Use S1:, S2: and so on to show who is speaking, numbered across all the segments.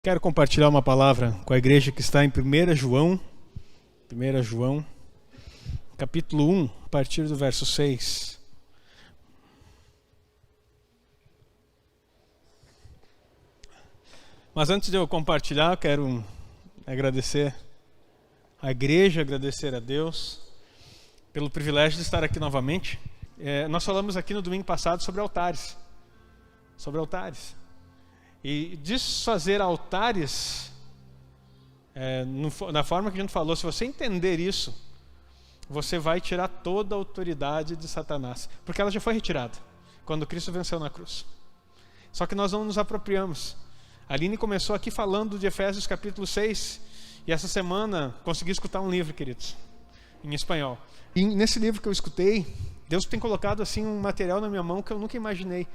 S1: Quero compartilhar uma palavra com a igreja que está em 1 João, capítulo 1, a partir do verso 6. Mas antes de eu compartilhar, quero agradecer a igreja, agradecer a Deus pelo privilégio de estar aqui novamente. Nós falamos aqui no domingo passado sobre altares. E desfazer altares, na forma que a gente falou, se você entender isso, você vai tirar toda a autoridade de Satanás, porque ela já foi retirada quando Cristo venceu na cruz. Só que nós não nos apropriamos. A Aline começou aqui falando de Efésios capítulo 6, e essa semana consegui escutar um livro, queridos, em espanhol. E nesse livro que eu escutei, Deus tem colocado assim um material na minha mão que eu nunca imaginei.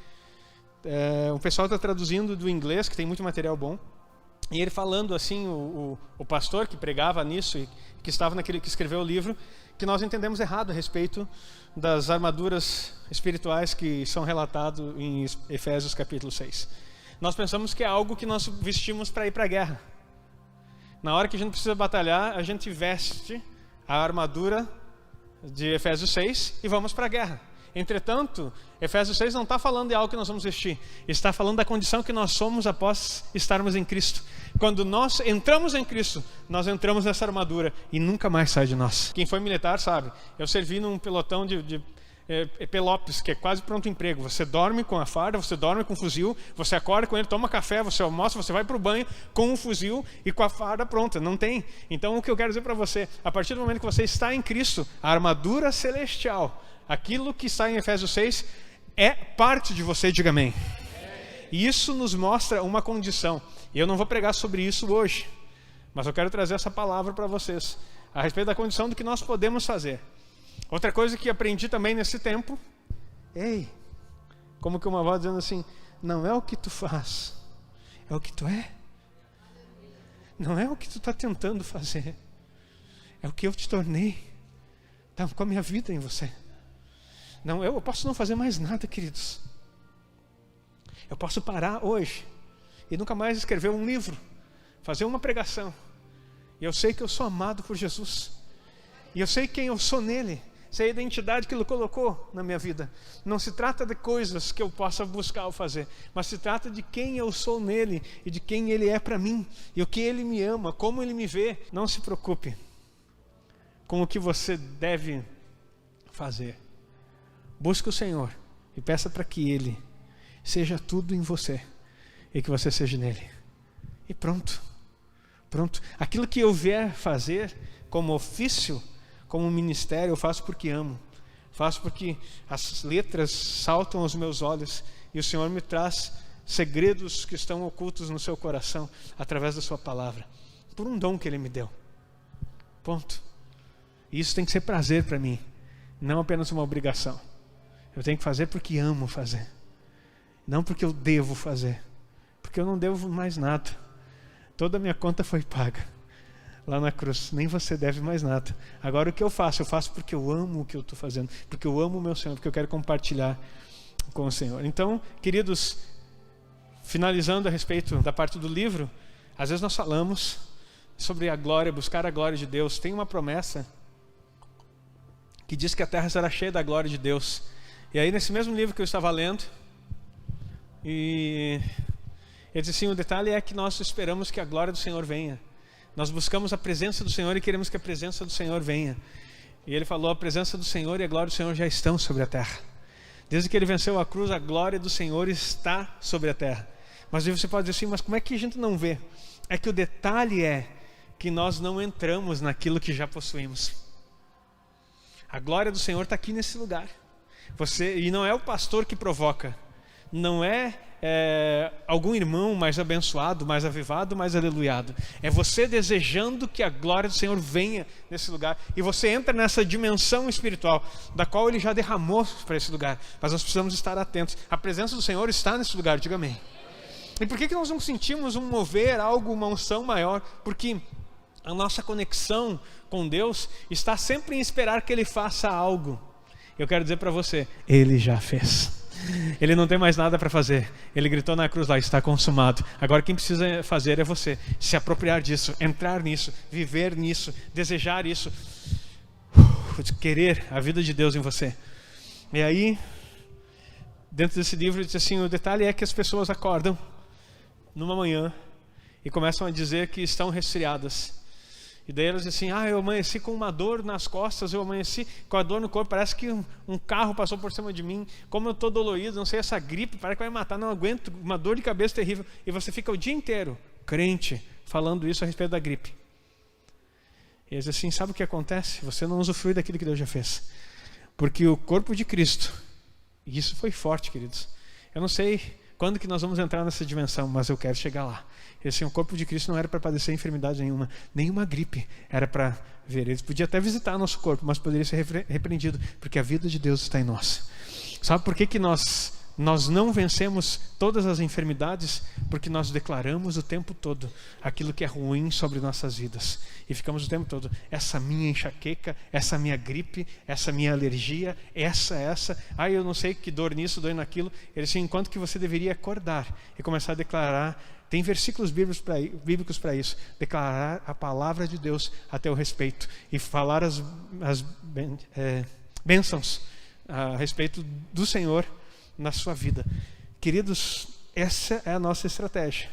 S1: O pessoal está traduzindo do inglês, que tem muito material bom, e ele falando assim, o pastor que pregava nisso e que estava naquele que escreveu o livro, que nós entendemos errado a respeito das armaduras espirituais que são relatadas em Efésios capítulo 6. Nós pensamos que é algo que nós vestimos para ir para a guerra. Na hora que a gente precisa batalhar, a gente veste a armadura de Efésios 6 e vamos para a guerra. Entretanto, Efésios 6 não está falando de algo que nós vamos vestir. Está falando da condição que nós somos após estarmos em Cristo. Quando nós entramos em Cristo, nós entramos nessa armadura e nunca mais sai de nós. Quem foi militar sabe. Eu servi num pelotão de Pelopes, que é quase pronto emprego. Você dorme com a farda, você dorme com o fuzil, você acorda com ele, toma café, você almoça, você vai para o banho com o fuzil e com a farda pronta. Não tem. Então o que eu quero dizer para você, a partir do momento que você está em Cristo, a armadura celestial, aquilo que está em Efésios 6 é parte de você, diga amém. E isso nos mostra uma condição. E eu não vou pregar sobre isso hoje, mas eu quero trazer essa palavra para vocês, a respeito da condição do que nós podemos fazer. Outra coisa que aprendi também nesse tempo, como que uma voz dizendo assim, não é o que tu faz, é o que tu é. Não é o que tu está tentando fazer, é o que eu te tornei, com a minha vida em você. Não, eu posso não fazer mais nada, queridos. Eu posso parar hoje e nunca mais escrever um livro, fazer uma pregação. E eu sei que eu sou amado por Jesus. E eu sei quem eu sou nele. Sei a identidade que ele colocou na minha vida. Não se trata de coisas que eu possa buscar ou fazer, mas se trata de quem eu sou nele e de quem ele é para mim. E o que ele me ama, como ele me vê. Não se preocupe com o que você deve fazer. Busque o Senhor e peça para que Ele seja tudo em você e que você seja nele. E pronto. Aquilo que eu vier fazer como ofício, como ministério, eu faço porque amo. Faço porque as letras saltam aos meus olhos e o Senhor me traz segredos que estão ocultos no seu coração através da sua palavra, por um dom que Ele me deu. Ponto. E isso tem que ser prazer para mim, não apenas uma obrigação. Eu tenho que fazer porque amo fazer. Não porque eu devo fazer. Porque eu não devo mais nada. Toda a minha conta foi paga lá na cruz. Nem você deve mais nada. Agora o que eu faço porque eu amo o que eu estou fazendo. Porque eu amo o meu Senhor. Porque eu quero compartilhar com o Senhor. Então, queridos, finalizando a respeito da parte do livro, às vezes nós falamos sobre a glória, buscar a glória de Deus. Tem uma promessa que diz que a terra será cheia da glória de Deus. E aí nesse mesmo livro que eu estava lendo, e ele diz assim, o detalhe é que nós esperamos que a glória do Senhor venha. Nós buscamos a presença do Senhor e queremos que a presença do Senhor venha. E ele falou, a presença do Senhor e a glória do Senhor já estão sobre a terra. Desde que ele venceu a cruz, a glória do Senhor está sobre a terra. Mas aí você pode dizer assim, mas como é que a gente não vê? É que o detalhe é que nós não entramos naquilo que já possuímos. A glória do Senhor está aqui nesse lugar. E não é o pastor que provoca, não é algum irmão mais abençoado, mais avivado, mais aleluiado. É você desejando que a glória do Senhor venha nesse lugar. E você entra nessa dimensão espiritual, da qual Ele já derramou para esse lugar. Mas nós precisamos estar atentos. A presença do Senhor está nesse lugar, diga amém. E por que nós não sentimos um mover, algo, uma unção maior? Porque a nossa conexão com Deus está sempre em esperar que Ele faça algo. Eu quero dizer para você, Ele já fez. Ele não tem mais nada para fazer. Ele gritou na cruz lá, está consumado. Agora quem precisa fazer é você. Se apropriar disso, entrar nisso, viver nisso, desejar isso. Querer a vida de Deus em você. E aí, dentro desse livro, ele diz assim, o detalhe é que as pessoas acordam numa manhã e começam a dizer que estão resfriadas. E daí elas dizem assim, eu amanheci com uma dor nas costas, eu amanheci com a dor no corpo, parece que um carro passou por cima de mim, como eu estou dolorido, não sei, essa gripe parece que vai matar, não aguento, uma dor de cabeça terrível. E você fica o dia inteiro, crente, falando isso a respeito da gripe. E eles dizem assim, sabe o que acontece? Você não usufrui daquilo que Deus já fez. Porque o corpo de Cristo, e isso foi forte, queridos, eu não sei quando que nós vamos entrar nessa dimensão, mas eu quero chegar lá. Assim, o corpo de Cristo não era para padecer enfermidade nenhuma gripe era para ver. Ele podia até visitar nosso corpo, mas poderia ser repreendido, porque a vida de Deus está em nós. Sabe por que nós não vencemos todas as enfermidades? Porque nós declaramos o tempo todo aquilo que é ruim sobre nossas vidas. E ficamos o tempo todo, essa minha enxaqueca, essa minha gripe, essa minha alergia, essa, eu não sei que dor nisso, dor naquilo. Ele assim, enquanto que você deveria acordar e começar a declarar, tem versículos bíblicos para isso, declarar a palavra de Deus a teu respeito e falar as bênçãos a respeito do Senhor na sua vida. Queridos, essa é a nossa estratégia.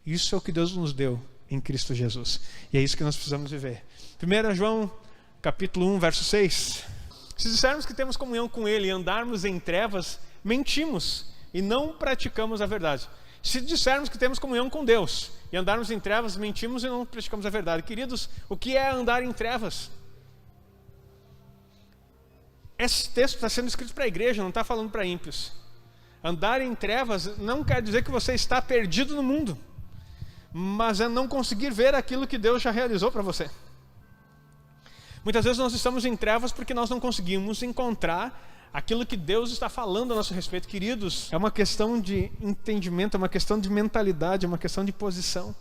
S1: Isso é o que Deus nos deu em Cristo Jesus. E é isso que nós precisamos viver. 1 João, capítulo 1, verso 6. Se dissermos que temos comunhão com Ele e andarmos em trevas, mentimos e não praticamos a verdade. Se dissermos que temos comunhão com Deus e andarmos em trevas, mentimos e não praticamos a verdade. Queridos, o que é andar em trevas? Esse texto está sendo escrito para a igreja, não está falando para ímpios. Andar em trevas não quer dizer que você está perdido no mundo, mas é não conseguir ver aquilo que Deus já realizou para você. Muitas vezes nós estamos em trevas porque nós não conseguimos encontrar aquilo que Deus está falando a nosso respeito. Queridos, é uma questão de entendimento, é uma questão de mentalidade, é uma questão de posição.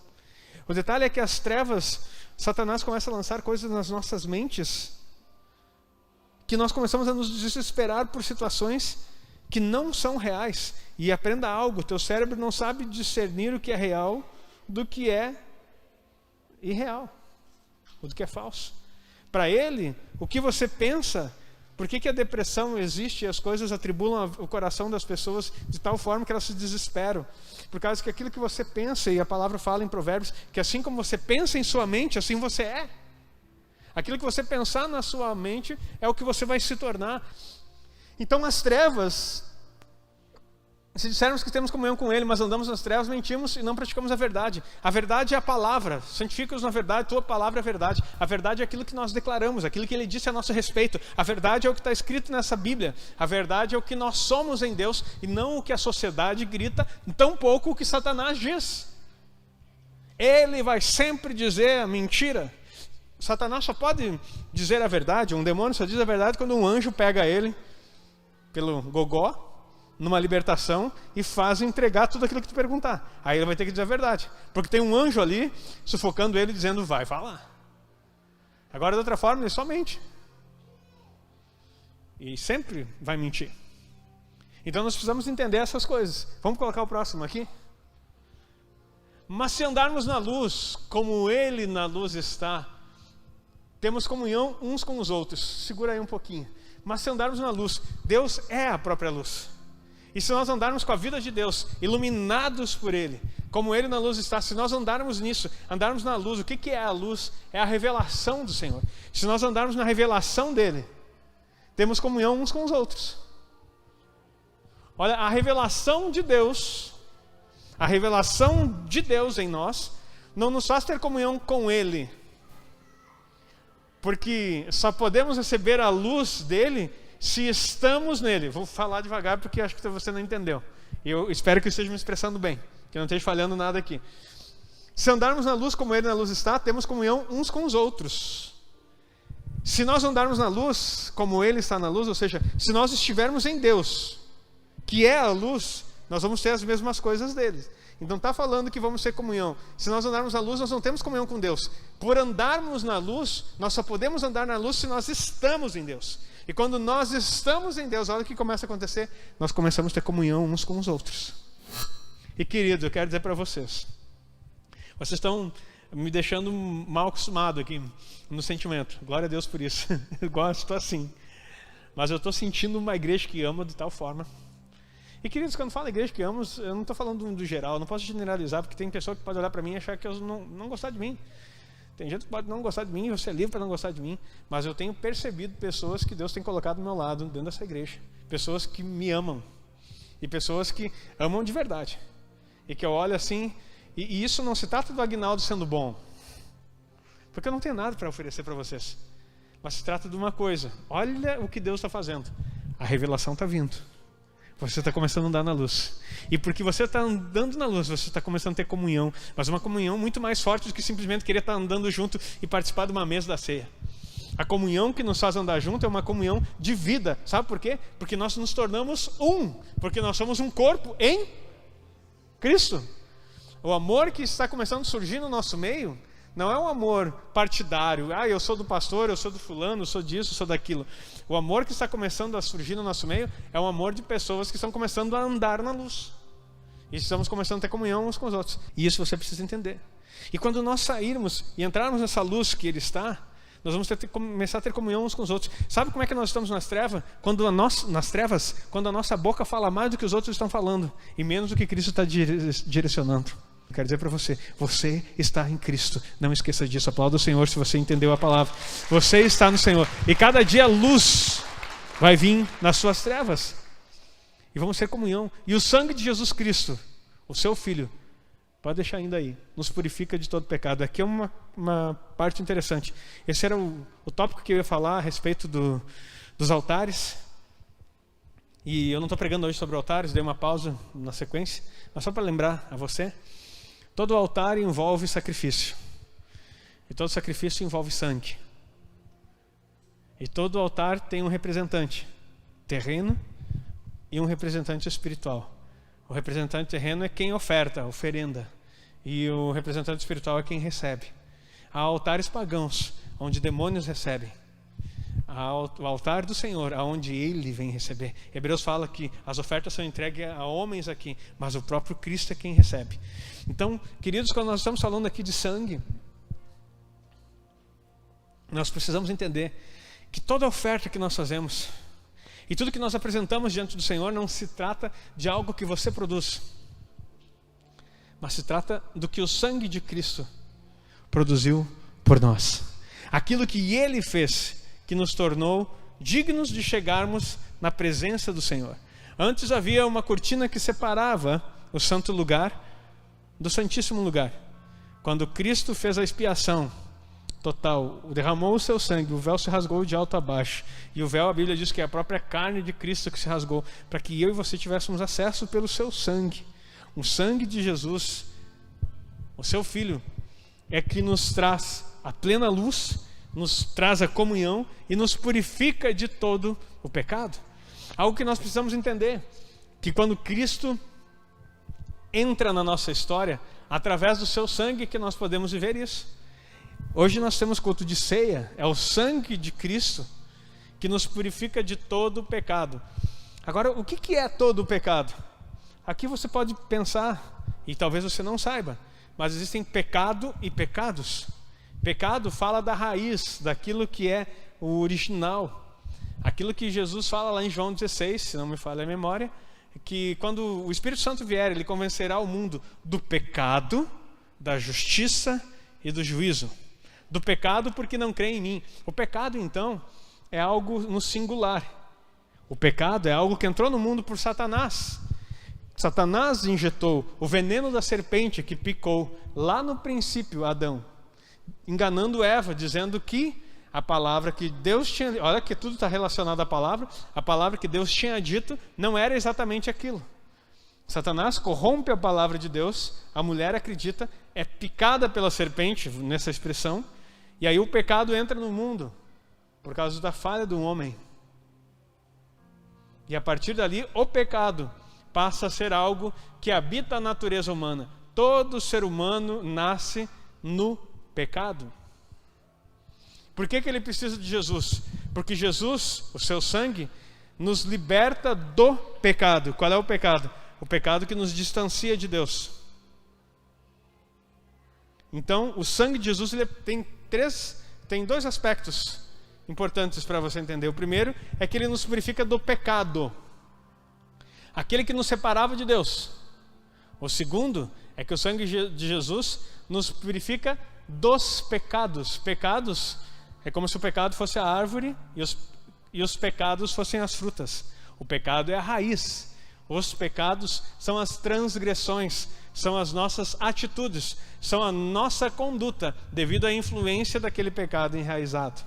S1: O detalhe é que as trevas, Satanás começa a lançar coisas nas nossas mentes que nós começamos a nos desesperar por situações que não são reais. E aprenda algo, teu cérebro não sabe discernir o que é real do que é irreal, ou do que é falso. Para ele, o que você pensa. Por que a depressão existe e as coisas atribulam o coração das pessoas de tal forma que elas se desesperam? Por causa que aquilo que você pensa, e a palavra fala em Provérbios, que assim como você pensa em sua mente, assim você é. Aquilo que você pensar na sua mente é o que você vai se tornar. Então as trevas, se dissermos que temos comunhão com Ele, mas andamos nas trevas, mentimos e não praticamos a verdade. A verdade é a palavra. Santifica-os na verdade, tua palavra é a verdade. A verdade é aquilo que nós declaramos, aquilo que Ele disse a nosso respeito. A verdade é o que está escrito nessa Bíblia. A verdade é o que nós somos em Deus e não o que a sociedade grita, tampouco o que Satanás diz. Ele vai sempre dizer a mentira. Satanás só pode dizer a verdade, um demônio só diz a verdade quando um anjo pega ele pelo gogó, numa libertação, e faz entregar tudo aquilo que tu perguntar. Aí ele vai ter que dizer a verdade, porque tem um anjo ali sufocando ele, dizendo vai falar. Agora de outra forma ele só mente e sempre vai mentir. Então nós precisamos entender essas coisas. Vamos colocar o próximo aqui. Mas se andarmos na luz como Ele na luz está, temos comunhão uns com os outros. Segura aí um pouquinho. Mas se andarmos na luz, Deus é a própria luz. E se nós andarmos com a vida de Deus, iluminados por Ele, como Ele na luz está, se nós andarmos nisso, andarmos na luz, o que é a luz? É a revelação do Senhor. Se nós andarmos na revelação dEle, temos comunhão uns com os outros. Olha, a revelação de Deus em nós, não nos faz ter comunhão com Ele, porque só podemos receber a luz dEle se estamos nele. Vou falar devagar porque acho que você não entendeu. Eu espero que eu esteja me expressando bem, que eu não esteja falhando nada aqui. Se andarmos na luz como Ele na luz está, temos comunhão uns com os outros. Se nós andarmos na luz como Ele está na luz, ou seja, se nós estivermos em Deus, que é a luz, nós vamos ter as mesmas coisas dele. Então está falando que vamos ter comunhão. Se nós andarmos na luz, nós não temos comunhão com Deus. Por andarmos na luz, nós só podemos andar na luz se nós estamos em Deus. E quando nós estamos em Deus, olha o que começa a acontecer. Nós começamos a ter comunhão uns com os outros. E querido, eu quero dizer para vocês estão me deixando mal acostumado aqui no sentimento. Glória a Deus por isso. Eu gosto assim. Mas eu estou sentindo uma igreja que ama de tal forma. E queridos, quando falo igreja que amo, eu não estou falando do geral, eu não posso generalizar, porque tem pessoa que pode olhar para mim e achar que eu não gostar de mim. Tem gente que pode não gostar de mim, você é livre para não gostar de mim, mas eu tenho percebido pessoas que Deus tem colocado do meu lado dentro dessa igreja. Pessoas que me amam. E pessoas que amam de verdade. E que eu olho assim, e isso não se trata do Aguinaldo sendo bom. Porque eu não tenho nada para oferecer para vocês. Mas se trata de uma coisa. Olha o que Deus está fazendo. A revelação está vindo. Você está começando a andar na luz. E porque você está andando na luz, você está começando a ter comunhão. Mas uma comunhão muito mais forte do que simplesmente querer estar andando junto e participar de uma mesa da ceia. A comunhão que nos faz andar junto é uma comunhão de vida. Sabe por quê? Porque nós nos tornamos um. Porque nós somos um corpo em Cristo. O amor que está começando a surgir no nosso meio não é um amor partidário. Eu sou do pastor, eu sou do fulano, eu sou disso, eu sou daquilo. O amor que está começando a surgir no nosso meio é um amor de pessoas que estão começando a andar na luz. E estamos começando a ter comunhão uns com os outros. E isso você precisa entender. E quando nós sairmos e entrarmos nessa luz que Ele está, nós vamos começar a ter comunhão uns com os outros. Sabe como é que nós estamos nas trevas? Quando a nossa boca fala mais do que os outros estão falando e menos do que Cristo está direcionando. Eu quero dizer para você, você está em Cristo. Não esqueça disso. Aplauda o Senhor se você entendeu a palavra. Você está no Senhor. E cada dia a luz vai vir nas suas trevas. E vamos ter comunhão. E o sangue de Jesus Cristo, o seu Filho, pode deixar ainda aí, nos purifica de todo pecado. Aqui é uma parte interessante. Esse era o tópico que eu ia falar a respeito dos altares. E eu não estou pregando hoje sobre altares, dei uma pausa na sequência. Mas só para lembrar a você, todo altar envolve sacrifício. E todo sacrifício envolve sangue. E todo altar tem um representante terreno e um representante espiritual. O representante terreno é quem oferta, a oferenda. E o representante espiritual é quem recebe. Há altares pagãos, onde demônios recebem. Há o altar do Senhor, aonde Ele vem receber. Hebreus fala que as ofertas são entregues a homens aqui, mas o próprio Cristo é quem recebe. Então, queridos, quando nós estamos falando aqui de sangue, nós precisamos entender que toda oferta que nós fazemos e tudo que nós apresentamos diante do Senhor não se trata de algo que você produz, mas se trata do que o sangue de Cristo produziu por nós. Aquilo que Ele fez, que nos tornou dignos de chegarmos na presença do Senhor. Antes havia uma cortina que separava o santo lugar do santíssimo lugar. Quando Cristo fez a expiação total, derramou o seu sangue, o véu se rasgou de alto a baixo. E o véu, a Bíblia diz que é a própria carne de Cristo que se rasgou, para que eu e você tivéssemos acesso pelo seu sangue. O sangue de Jesus, o seu Filho, é que nos traz a plena luz, nos traz a comunhão e nos purifica de todo o pecado. Algo que nós precisamos entender, que quando Cristo entra na nossa história, através do seu sangue que nós podemos viver isso. Hoje nós temos culto de ceia, é o sangue de Cristo que nos purifica de todo o pecado. Agora, o que é todo o pecado? Aqui você pode pensar, e talvez você não saiba, mas existem pecado e pecados. Pecado fala da raiz, daquilo que é o original. Aquilo que Jesus fala lá em João 16, se não me falha a memória, que quando o Espírito Santo vier, Ele convencerá o mundo do pecado, da justiça e do juízo. Do pecado porque não crê em mim. O pecado, então, é algo no singular. O pecado é algo que entrou no mundo por Satanás. Satanás injetou o veneno da serpente que picou lá no princípio Adão, enganando Eva, dizendo que a palavra que Deus tinha... Olha que tudo está relacionado à palavra. A palavra que Deus tinha dito não era exatamente aquilo. Satanás corrompe a palavra de Deus, a mulher acredita, é picada pela serpente, nessa expressão, e aí o pecado entra no mundo, por causa da falha do homem. E a partir dali, o pecado passa a ser algo que habita a natureza humana. Todo ser humano nasce no pecado. Por que ele precisa de Jesus? Porque Jesus, o seu sangue, nos liberta do pecado. Qual é o pecado? O pecado que nos distancia de Deus. Então, o sangue de Jesus ele tem dois aspectos importantes para você entender. O primeiro é que ele nos purifica do pecado, aquele que nos separava de Deus. O segundo é que o sangue de Jesus nos purifica dos pecados. Pecados é como se o pecado fosse a árvore e os pecados fossem as frutas. O pecado é a raiz. Os pecados são as transgressões, são as nossas atitudes, são a nossa conduta devido à influência daquele pecado enraizado.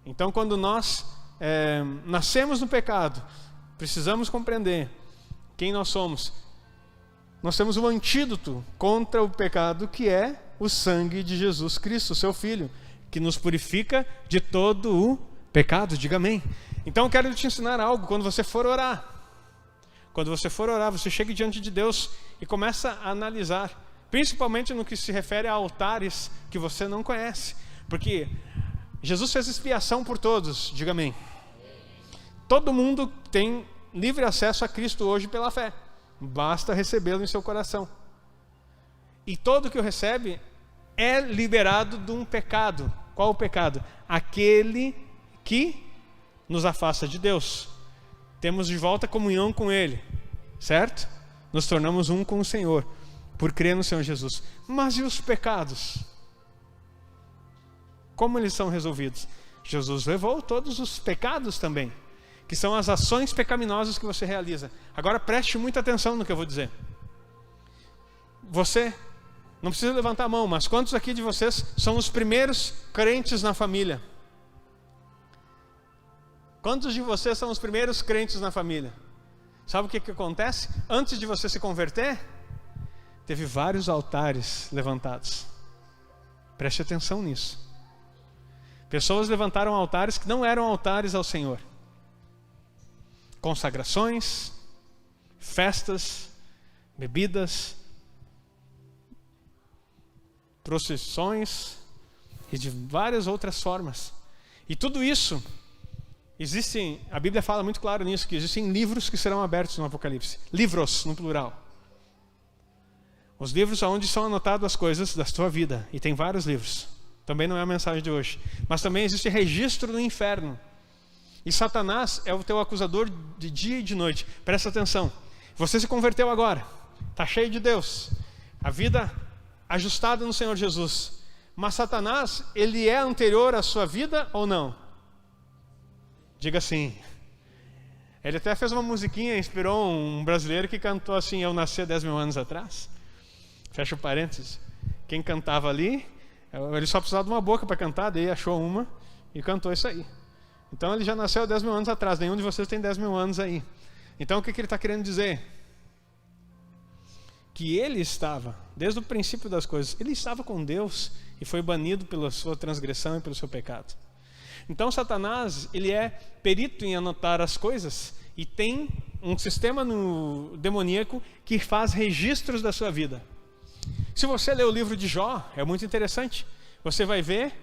S1: Então, quando nós nascemos no pecado, precisamos compreender quem nós somos. Nós temos um antídoto contra o pecado, que é o sangue de Jesus Cristo, seu Filho, que nos purifica de todo o pecado. Diga amém. Então, eu quero te ensinar algo. Quando você for orar, você chega diante de Deus e começa a analisar, principalmente no que se refere a altares que você não conhece, porque Jesus fez expiação por todos. Diga amém. Todo mundo tem livre acesso a Cristo hoje pela fé. Basta recebê-lo em seu coração. E todo que o recebe é liberado de um pecado. Qual o pecado? Aquele que nos afasta de Deus. Temos de volta a comunhão com Ele, certo? Nos tornamos um com o Senhor, por crer no Senhor Jesus. Mas e os pecados? Como eles são resolvidos? Jesus levou todos os pecados também, que são as ações pecaminosas que você realiza. Agora preste muita atenção no que eu vou dizer. Você, não precisa levantar a mão, mas quantos aqui de vocês são os primeiros crentes na família? Quantos de vocês são os primeiros crentes na família? Sabe o que acontece? Antes de você se converter, teve vários altares levantados. Preste atenção nisso. Pessoas levantaram altares que não eram altares ao Senhor. Consagrações, festas, bebidas, procissões e de várias outras formas. E tudo isso, a Bíblia fala muito claro nisso, que existem livros que serão abertos no Apocalipse. Livros, no plural. Os livros onde são anotadas as coisas da sua vida. E tem vários livros. Também não é a mensagem de hoje. Mas também existe registro no inferno. E Satanás é o teu acusador de dia e de noite. Presta atenção. Você se converteu agora. Está cheio de Deus. A vida ajustada no Senhor Jesus. Mas Satanás, ele é anterior à sua vida ou não? Diga sim. Ele até fez uma musiquinha, inspirou um brasileiro que cantou assim: eu nasci há 10 mil anos atrás. Fecha o parênteses. Quem cantava ali, ele só precisava de uma boca para cantar, daí achou uma e cantou isso aí. Então ele já nasceu há 10 mil anos atrás. Nenhum de vocês tem 10 mil anos aí. Então o que ele está querendo dizer? Que ele estava, desde o princípio das coisas, ele estava com Deus e foi banido pela sua transgressão e pelo seu pecado. Então Satanás, ele é perito em anotar as coisas e tem um sistema demoníaco que faz registros da sua vida. Se você ler o livro de Jó, é muito interessante. Você vai ver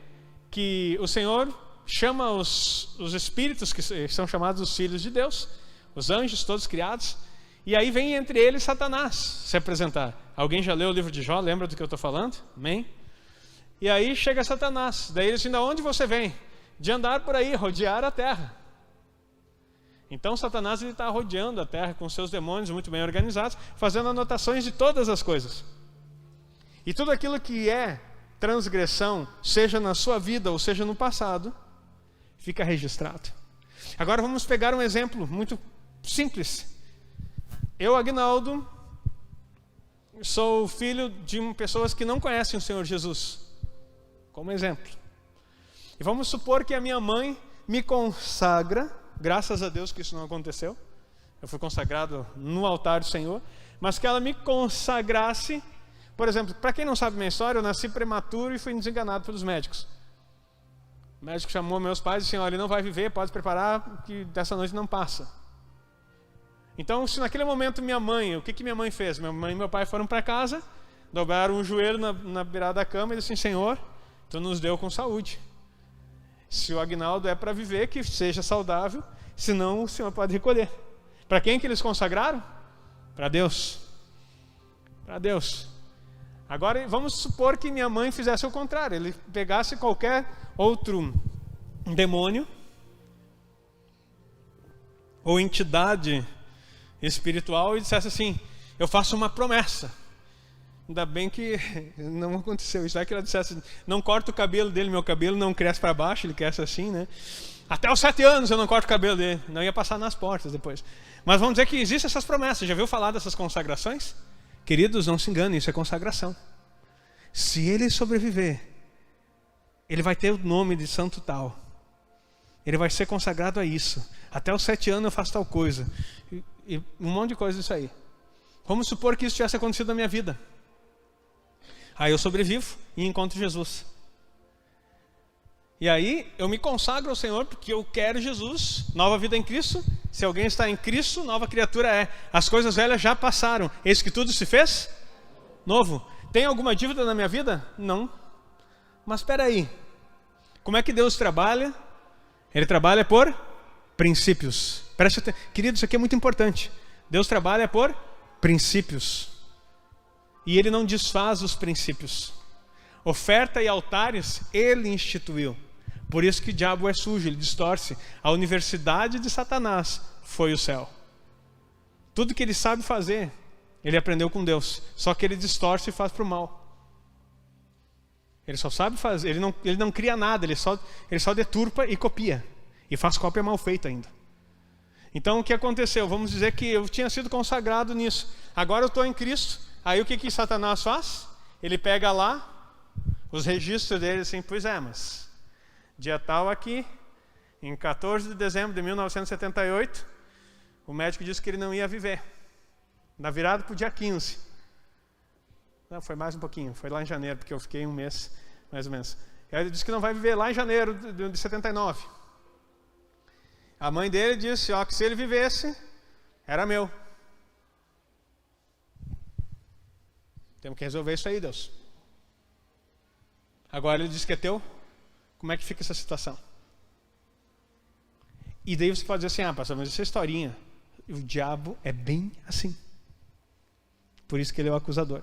S1: que o Senhor chama os espíritos que são chamados os filhos de Deus, os anjos todos criados, e aí vem entre eles Satanás se apresentar. Alguém já leu o livro de Jó? Lembra do que eu estou falando? Amém? E aí chega Satanás. Daí ele diz: de onde você vem? De andar por aí, rodear a terra. Então Satanás está rodeando a terra com seus demônios muito bem organizados, fazendo anotações de todas as coisas. E tudo aquilo que é transgressão, seja na sua vida ou seja no passado, fica registrado. Agora vamos pegar um exemplo muito simples. Eu, Agnaldo, sou filho de pessoas que não conhecem o Senhor Jesus, como exemplo. E vamos supor que a minha mãe me consagra, graças a Deus que isso não aconteceu, eu fui consagrado no altar do Senhor, mas que ela me consagrasse. Por exemplo, para quem não sabe minha história, eu nasci prematuro e fui desenganado pelos médicos. O médico chamou meus pais e disse: olha, ele não vai viver, pode se preparar, que dessa noite não passa. Então, se naquele momento minha mãe, o que minha mãe fez? Minha mãe e meu pai foram para casa, dobraram o joelho na beirada da cama e disseram assim: Senhor, Tu nos deu com saúde. Se o aguinaldo é para viver, que seja saudável, senão o Senhor pode recolher. Para quem que eles consagraram? Para Deus. Para Deus. Agora vamos supor que minha mãe fizesse o contrário. Ele pegasse qualquer outro demônio ou entidade espiritual e dissesse assim: eu faço uma promessa. Ainda bem que não aconteceu isso. Vai que ela dissesse: não corta o cabelo dele, meu cabelo não cresce para baixo, ele cresce assim, né? Até os 7 anos eu não corto o cabelo dele. Não ia passar nas portas depois. Mas vamos dizer que existem essas promessas. Já viu falar dessas consagrações? Queridos, não se enganem, isso é consagração. Se ele sobreviver, ele vai ter o nome de santo tal. Ele vai ser consagrado a isso. Até os 7 anos eu faço tal coisa. E um monte de coisa disso aí. Vamos supor que isso tivesse acontecido na minha vida. Aí eu sobrevivo e encontro Jesus. E aí eu me consagro ao Senhor porque eu quero Jesus, nova vida em Cristo. Se alguém está em Cristo, nova criatura é. As coisas velhas já passaram, eis que tudo se fez novo. Tem alguma dívida na minha vida? Não. Mas espera aí, como é que Deus trabalha? Ele trabalha por princípios. Preste atenção, querido, isso aqui é muito importante. Deus trabalha por princípios. E Ele não desfaz os princípios. Oferta e altares Ele instituiu. Por isso que o diabo é sujo, ele distorce. A universidade de Satanás foi o céu. Tudo que ele sabe fazer, ele aprendeu com Deus. Só que ele distorce e faz para o mal. Ele só sabe fazer, ele não cria nada, ele só deturpa e copia. E faz cópia mal feita ainda. Então o que aconteceu? Vamos dizer que eu tinha sido consagrado nisso. Agora eu estou em Cristo. Aí o que Satanás faz? Ele pega lá os registros dele assim: pois é, mas dia tal aqui, em 14 de dezembro de 1978, o médico disse que ele não ia viver. Na virada para o dia 15. Não, foi mais um pouquinho, foi lá em janeiro, porque eu fiquei um mês, mais ou menos. Ele disse que não vai viver lá em janeiro de 79. A mãe dele disse que se ele vivesse, era meu. Temos que resolver isso aí, Deus. Agora ele diz que é teu. Como é que fica essa situação? E daí você pode dizer assim: pastor, mas essa historinha, o diabo é bem assim. Por isso que ele é o acusador.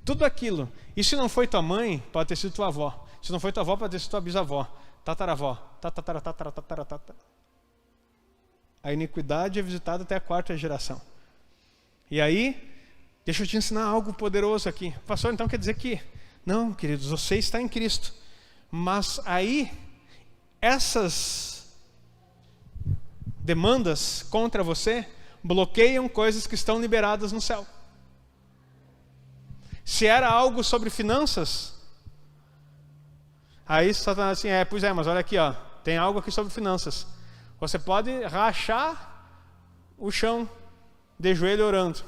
S1: Tudo aquilo. E se não foi tua mãe, pode ter sido tua avó. Se não foi tua avó, pode ter sido tua bisavó, tataravó, tataratataratataratata. A iniquidade é visitada até a 4ª geração. E aí, deixa eu te ensinar algo poderoso aqui. Pastor, então quer dizer que... Não, queridos, você está em Cristo. Mas aí, essas demandas contra você bloqueiam coisas que estão liberadas no céu. Se era algo sobre finanças, aí Satanás assim: pois é, mas olha aqui, tem algo aqui sobre finanças. Você pode rachar o chão de joelho orando.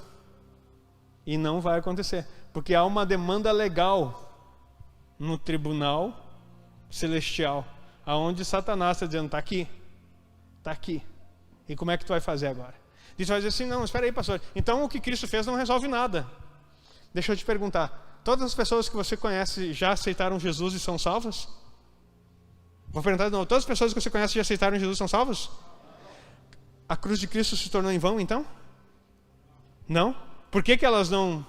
S1: E não vai acontecer. Porque há uma demanda legal no tribunal celestial, aonde Satanás está dizendo: está aqui, está aqui. E como é que tu vai fazer agora? E tu vai dizer assim: não, espera aí, pastor, então o que Cristo fez não resolve nada. Deixa eu te perguntar, todas as pessoas que você conhece já aceitaram Jesus e são salvas? Vou perguntar de novo, todas as pessoas que você conhece já aceitaram Jesus e são salvas? A cruz de Cristo se tornou em vão então? Não? Por que elas não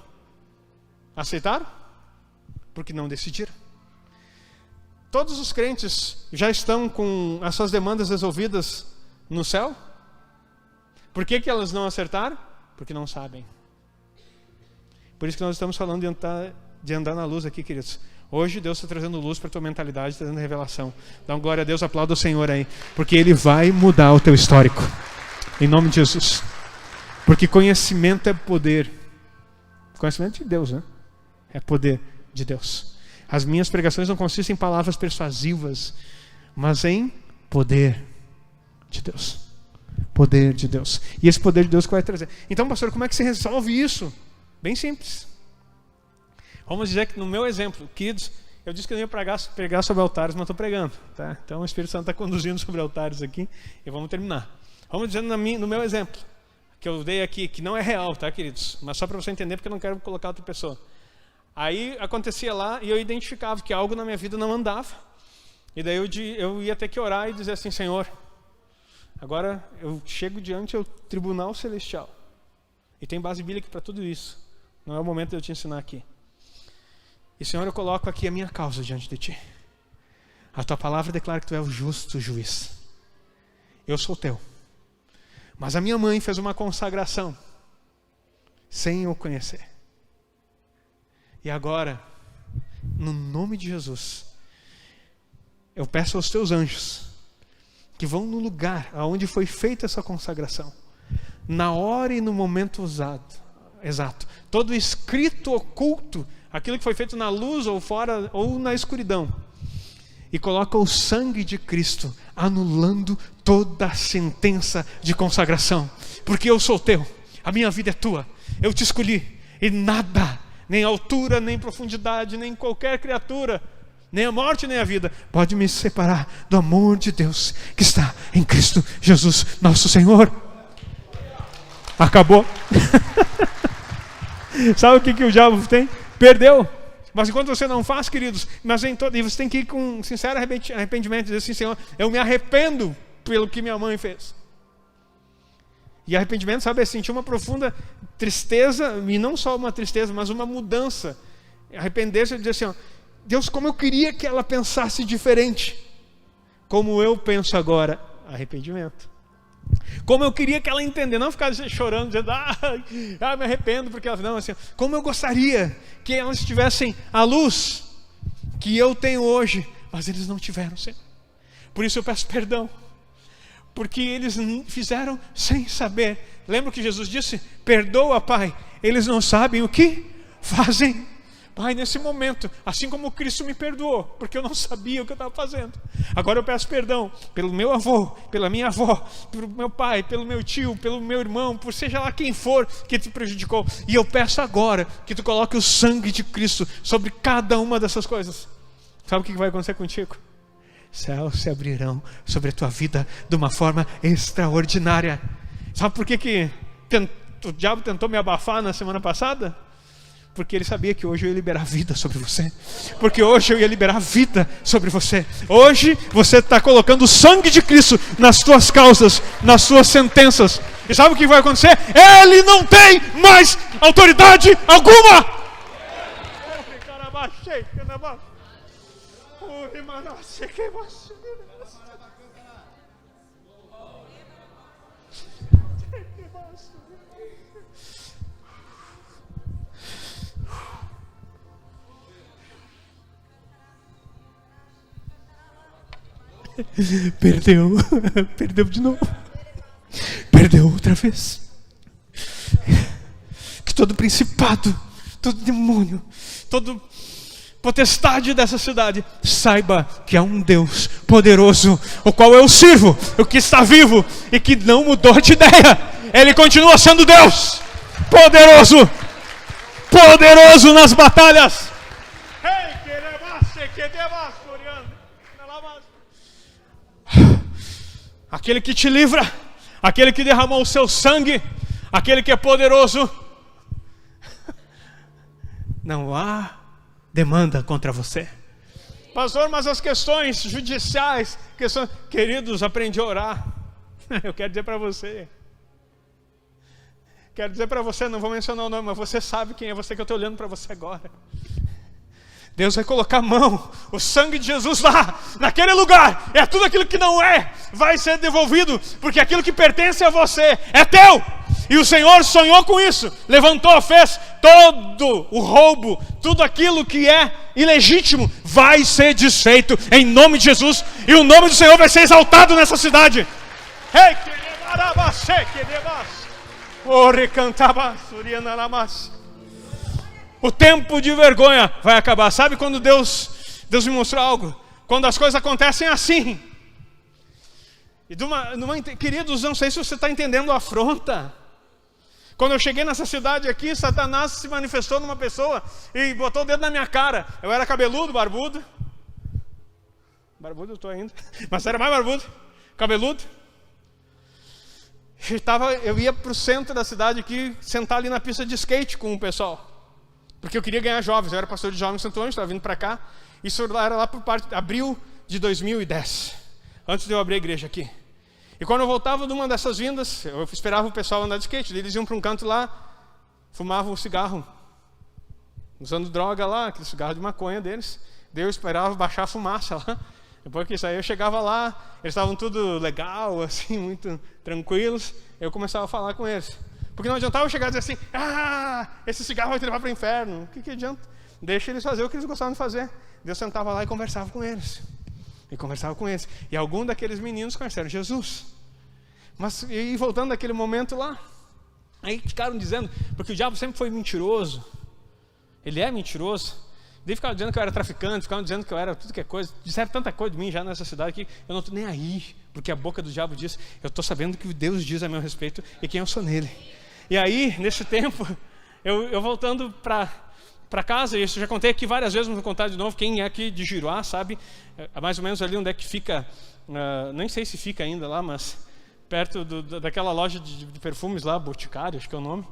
S1: aceitaram? Porque não decidiram. Todos os crentes já estão com as suas demandas resolvidas no céu? Por que elas não acertaram? Porque não sabem. Por isso que nós estamos falando de andar na luz aqui, queridos. Hoje Deus está trazendo luz para a tua mentalidade, está trazendo revelação. Dá uma glória a Deus, aplauda o Senhor aí. Porque Ele vai mudar o teu histórico. Em nome de Jesus. Porque conhecimento é poder. Conhecimento de Deus, né? É poder de Deus. As minhas pregações não consistem em palavras persuasivas, mas em poder de Deus. Poder de Deus. E esse poder de Deus que vai trazer. Então, pastor, como é que se resolve isso? Bem simples. Vamos dizer que no meu exemplo, queridos, eu disse que eu não ia pregar sobre altares, mas estou pregando. Tá? Então o Espírito Santo está conduzindo sobre altares aqui e vamos terminar. Vamos dizer no meu exemplo, que eu dei aqui, que não é real, tá, queridos? Mas só para você entender, porque eu não quero colocar outra pessoa. Aí acontecia lá e eu identificava que algo na minha vida não andava. E daí eu ia ter que orar e dizer assim: Senhor, agora eu chego diante do tribunal celestial. E tem base bíblica para tudo isso. Não é o momento de eu te ensinar aqui. E Senhor, eu coloco aqui a minha causa diante de Ti. A Tua palavra declara que Tu és o justo juiz. Eu sou Teu. Mas a minha mãe fez uma consagração sem eu conhecer. E agora, no nome de Jesus, eu peço aos Teus anjos que vão no lugar aonde foi feita essa consagração, na hora e no momento exato. Todo escrito oculto, aquilo que foi feito na luz ou fora ou na escuridão, e coloca o sangue de Cristo anulando toda a sentença de consagração, porque eu sou Teu, a minha vida é Tua, eu Te escolhi, e nada, nem altura, nem profundidade, nem qualquer criatura, nem a morte, nem a vida, pode me separar do amor de Deus que está em Cristo Jesus, nosso Senhor. Acabou. Sabe o que o diabo tem? Perdeu. Mas enquanto você não faz, queridos, e você tem que ir com sincero arrependimento, dizer assim: Senhor, eu me arrependo pelo que minha mãe fez. E arrependimento, sabe, é sentir uma profunda tristeza, e não só uma tristeza, mas uma mudança. Arrepender-se é dizer assim: ó, Deus, como eu queria que ela pensasse diferente, como eu penso agora. Arrependimento. Como eu queria que ela entendesse, não ficar chorando, dizendo, me arrependo, porque ela não, assim, como eu gostaria que elas tivessem a luz que eu tenho hoje, mas eles não tiveram, Senhor. Por isso eu peço perdão, porque eles fizeram sem saber. Lembra que Jesus disse: perdoa, Pai, eles não sabem o que fazem. Pai, nesse momento, assim como Cristo me perdoou, porque eu não sabia o que eu estava fazendo, agora eu peço perdão pelo meu avô, pela minha avó, pelo meu pai, pelo meu tio, pelo meu irmão, por seja lá quem for que te prejudicou. E eu peço agora que Tu coloque o sangue de Cristo sobre cada uma dessas coisas. Sabe o que vai acontecer contigo? Céus se abrirão sobre a tua vida de uma forma extraordinária. Sabe por que o diabo tentou me abafar na semana passada? Porque ele sabia que hoje eu ia liberar vida sobre você. Porque hoje eu ia liberar vida sobre você. Hoje você está colocando o sangue de Cristo nas tuas causas, nas suas sentenças. E sabe o que vai acontecer? Ele não tem mais autoridade alguma. Perdeu de novo, perdeu outra vez. Que todo principado, todo demônio, todo potestade dessa cidade saiba que há um Deus poderoso, o qual eu sirvo, o que está vivo e que não mudou de ideia. Ele continua sendo Deus poderoso nas batalhas. Aquele que te livra, aquele que derramou o seu sangue, aquele que é poderoso. Não há demanda contra você. Pastor, mas as questões judiciais, queridos, aprendi a orar. Eu quero dizer para você, não vou mencionar o nome, mas você sabe quem é você, que eu estou olhando para você agora. Deus vai colocar a mão, o sangue de Jesus lá, naquele lugar, é tudo aquilo que não é, vai ser devolvido, porque aquilo que pertence a você é teu, e o Senhor sonhou com isso, levantou, fez todo o roubo, tudo aquilo que é ilegítimo, vai ser desfeito em nome de Jesus, e o nome do Senhor vai ser exaltado nessa cidade. O tempo de vergonha vai acabar. Sabe quando Deus me mostrou algo? Quando as coisas acontecem assim. Queridos, não sei se você está entendendo a afronta. Quando eu cheguei nessa cidade aqui, Satanás se manifestou numa pessoa e botou o dedo na minha cara. Eu era cabeludo, barbudo. Barbudo eu estou ainda, mas era mais barbudo, cabeludo. Eu ia para o centro da cidade aqui, sentar ali na pista de skate com o pessoal. Porque eu queria ganhar jovens, eu era pastor de jovens em Santo Ângelo, estava vindo para cá. Isso era lá por parte, abril de 2010, antes de eu abrir a igreja aqui. E quando eu voltava de uma dessas vindas, eu esperava o pessoal andar de skate. Eles iam para um canto lá, fumavam um cigarro, usando droga lá, aquele cigarro de maconha deles. Daí eu esperava baixar a fumaça lá. Depois que isso aí eu chegava lá, eles estavam tudo legal, assim, muito tranquilos. Eu começava a falar com eles. Porque não adiantava eu chegar e dizer assim, esse cigarro vai te levar para o inferno. O que adianta? Deixa eles fazer o que eles gostavam de fazer. Deus sentava lá e conversava com eles. E algum daqueles meninos conheceram Jesus. Mas, e voltando daquele momento lá, aí ficaram dizendo, porque o diabo sempre foi mentiroso. Ele é mentiroso. Daí ficavam dizendo que eu era traficante, ficavam dizendo que eu era tudo que é coisa. Disseram tanta coisa de mim já nessa cidade que eu não estou nem aí. Porque a boca do diabo diz, eu estou sabendo o que Deus diz a meu respeito e quem eu sou nele. E aí, nesse tempo, eu voltando para casa, e isso eu já contei aqui várias vezes, mas vou contar de novo. Quem é aqui de Giruá sabe, mais ou menos ali onde é que fica, nem sei se fica ainda lá, mas perto daquela loja de perfumes lá, Boticário, acho que é o nome.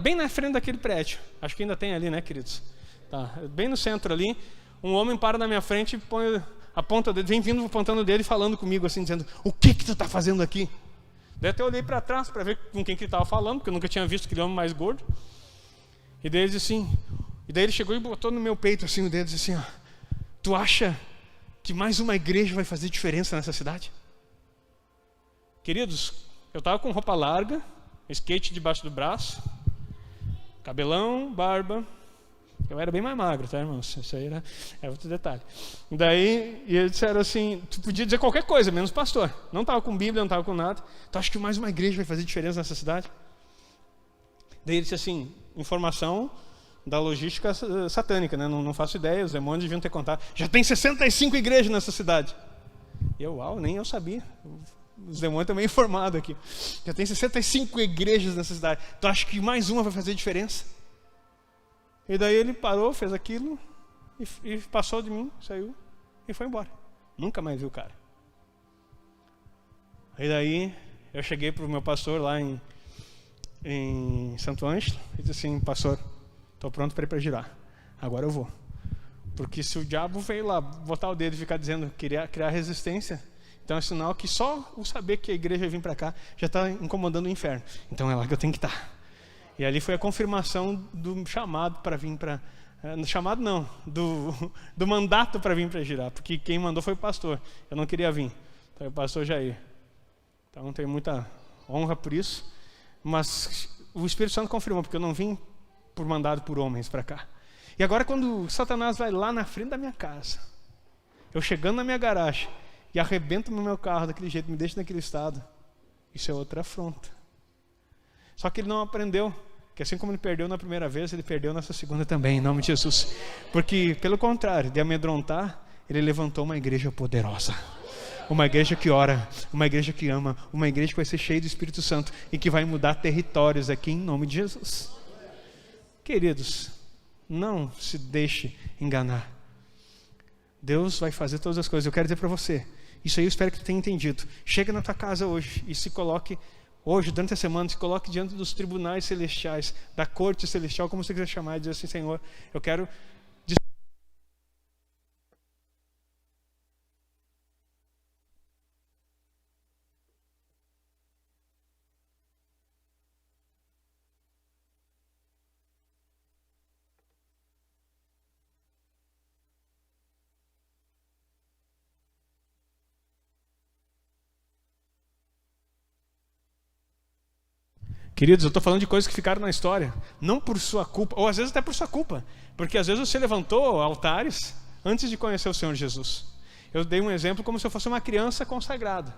S1: Bem na frente daquele prédio, acho que ainda tem ali, né, queridos? Tá, bem no centro ali, um homem para na minha frente e aponta o dedo, vem vindo apontando o dedo e falando comigo assim, dizendo, o que tu está fazendo aqui? Daí até eu olhei para trás para ver com quem que ele estava falando, porque eu nunca tinha visto aquele homem mais gordo. E daí ele disse assim, ele chegou e botou no meu peito assim o dedo e disse assim, tu acha que mais uma igreja vai fazer diferença nessa cidade? Queridos, eu estava com roupa larga, skate debaixo do braço, cabelão, barba. Eu era bem mais magro, tá, irmãos? Isso aí era outro detalhe. Daí, e eles disseram assim, tu podia dizer qualquer coisa, menos pastor. Não estava com Bíblia, não estava com nada. Tu acha que mais uma igreja vai fazer diferença nessa cidade? Daí ele disse assim, informação da logística satânica, né? Não faço ideia, os demônios deviam ter contado. Já tem 65 igrejas nessa cidade. E eu, nem eu sabia. Os demônios estão meio informados aqui. Já tem 65 igrejas nessa cidade. Tu acha que mais uma vai fazer diferença? E daí ele parou, fez aquilo e passou de mim, saiu e foi embora. Nunca mais viu o cara. E daí eu cheguei para o meu pastor lá em Santo Ângelo e disse assim, pastor, estou pronto para ir para Giruá. Agora eu vou. Porque se o diabo veio lá botar o dedo e ficar dizendo, criar resistência, então é sinal que só o saber que a igreja vir para cá já está incomodando o inferno. Então é lá que eu tenho que estar. E ali foi a confirmação do chamado para vir para... chamado não, do mandato para vir para Giruá. Porque quem mandou foi o pastor. Eu não queria vir. Foi o pastor Jair. Então tenho muita honra por isso. Mas o Espírito Santo confirmou, porque eu não vim por mandado por homens para cá. E agora quando Satanás vai lá na frente da minha casa, eu chegando na minha garagem e arrebento no meu carro daquele jeito, me deixa naquele estado, isso é outra afronta. Só que ele não aprendeu, que assim como ele perdeu na primeira vez, ele perdeu nessa segunda também, em nome de Jesus. Porque, pelo contrário, de amedrontar, ele levantou uma igreja poderosa. Uma igreja que ora, uma igreja que ama, uma igreja que vai ser cheia do Espírito Santo e que vai mudar territórios aqui em nome de Jesus. Queridos, não se deixe enganar. Deus vai fazer todas as coisas. Eu quero dizer para você, isso aí eu espero que tu tenha entendido. Chega na tua casa hoje e se coloque, hoje, durante a semana, se coloque diante dos tribunais celestiais, da corte celestial, como você quiser chamar, e dizer assim, Senhor, eu quero... Queridos, eu estou falando de coisas que ficaram na história, não por sua culpa, ou às vezes até por sua culpa, porque às vezes você levantou altares antes de conhecer o Senhor Jesus. Eu dei um exemplo como se eu fosse uma criança consagrada,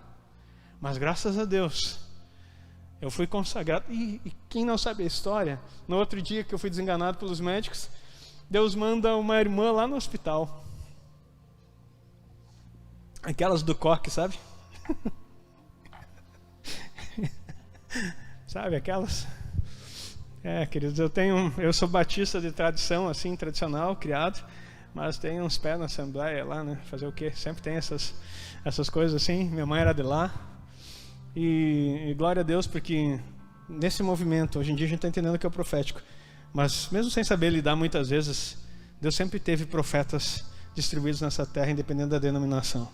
S1: mas graças a Deus, eu fui consagrado. E quem não sabe a história, no outro dia que eu fui desenganado pelos médicos, Deus manda uma irmã lá no hospital, aquelas do coque, sabe? Sabe aquelas? Queridos, eu sou batista de tradição, assim, tradicional, criado, mas tenho uns pés na assembleia lá, né? Fazer o quê? Sempre tem essas coisas assim. Minha mãe era de lá. E glória a Deus, porque nesse movimento, hoje em dia a gente está entendendo que é o profético. Mas mesmo sem saber lidar muitas vezes, Deus sempre teve profetas distribuídos nessa terra, independente da denominação.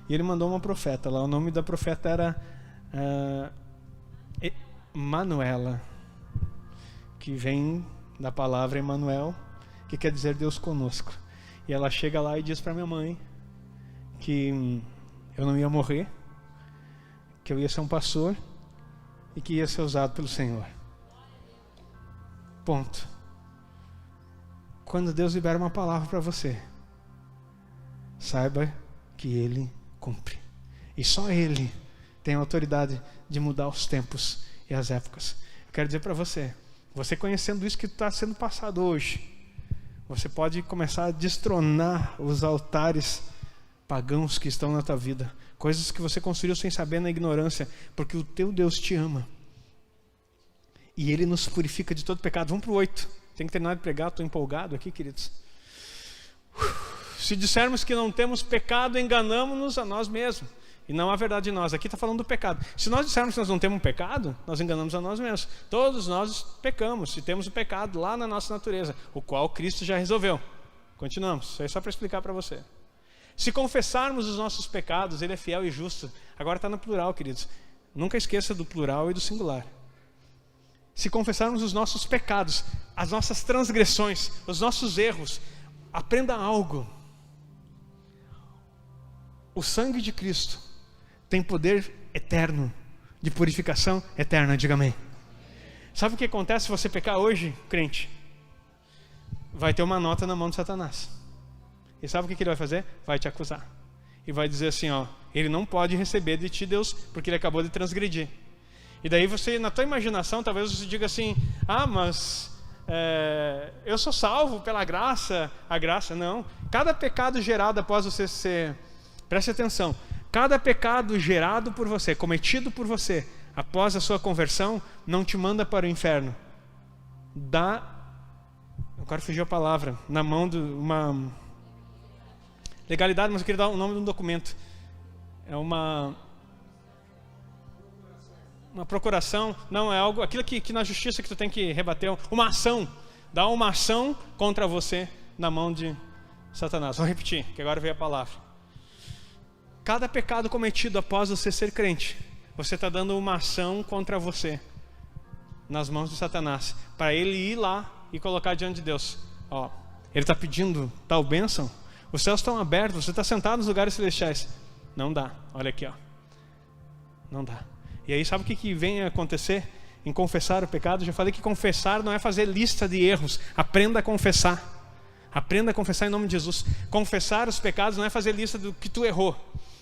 S1: E ele mandou uma profeta lá. O nome da profeta era Manuela, que vem da palavra Emanuel, que quer dizer Deus conosco. E ela chega lá e diz para minha mãe que eu não ia morrer, que eu ia ser um pastor e que ia ser usado pelo Senhor. Ponto. Quando Deus libera uma palavra para você, saiba que Ele cumpre. E só Ele tem a autoridade de mudar os tempos e as épocas. Eu quero dizer para você, você conhecendo isso que está sendo passado hoje, você pode começar a destronar os altares pagãos que estão na tua vida. Coisas que você construiu sem saber, na ignorância, porque o teu Deus te ama. E Ele nos purifica de todo pecado. Vamos para o 8. Tem que terminar de pregar, estou empolgado aqui, queridos. Se dissermos que não temos pecado, enganamos-nos a nós mesmos. E não há verdade em nós. Aqui está falando do pecado. Se nós dissermos que nós não temos pecado, nós enganamos a nós mesmos. Todos nós pecamos e temos o pecado lá na nossa natureza, o qual Cristo já resolveu. Continuamos. Isso é só para explicar para você. Se confessarmos os nossos pecados, Ele é fiel e justo. Agora está no plural, queridos. Nunca esqueça do plural e do singular. Se confessarmos os nossos pecados, as nossas transgressões, os nossos erros, aprenda algo. O sangue de Cristo tem poder eterno, de purificação eterna. Diga amém. Sabe o que acontece se você pecar hoje, crente? Vai ter uma nota na mão de Satanás. E sabe o que ele vai fazer? Vai te acusar. E vai dizer assim, ó, ele não pode receber de ti, Deus, porque ele acabou de transgredir. E daí você, na tua imaginação, talvez você diga assim, mas eu sou salvo pela graça. A graça, não. Cada pecado gerado após você ser... Preste atenção. Cada pecado gerado por você, cometido por você, após a sua conversão, não te manda para o inferno. Agora fugiu a palavra. Na mão de uma... legalidade, mas eu queria dar o nome de um documento. É uma procuração. Não, é algo, aquilo que na justiça que tu tem que rebater. Uma ação. Dá uma ação contra você na mão de Satanás. Vou repetir, que agora veio a palavra. Cada pecado cometido após você ser crente, você está dando uma ação contra você nas mãos de Satanás, para ele ir lá e colocar diante de Deus. Ó, ele está pedindo tal bênção, os céus estão abertos, você está sentado nos lugares celestiais. Não dá, olha aqui, ó. Não dá. E aí sabe o que vem a acontecer em confessar o pecado? Já falei que confessar não é fazer lista de erros. Aprenda a confessar. Aprenda a confessar em nome de Jesus. Confessar os pecados não é fazer lista do que tu errou.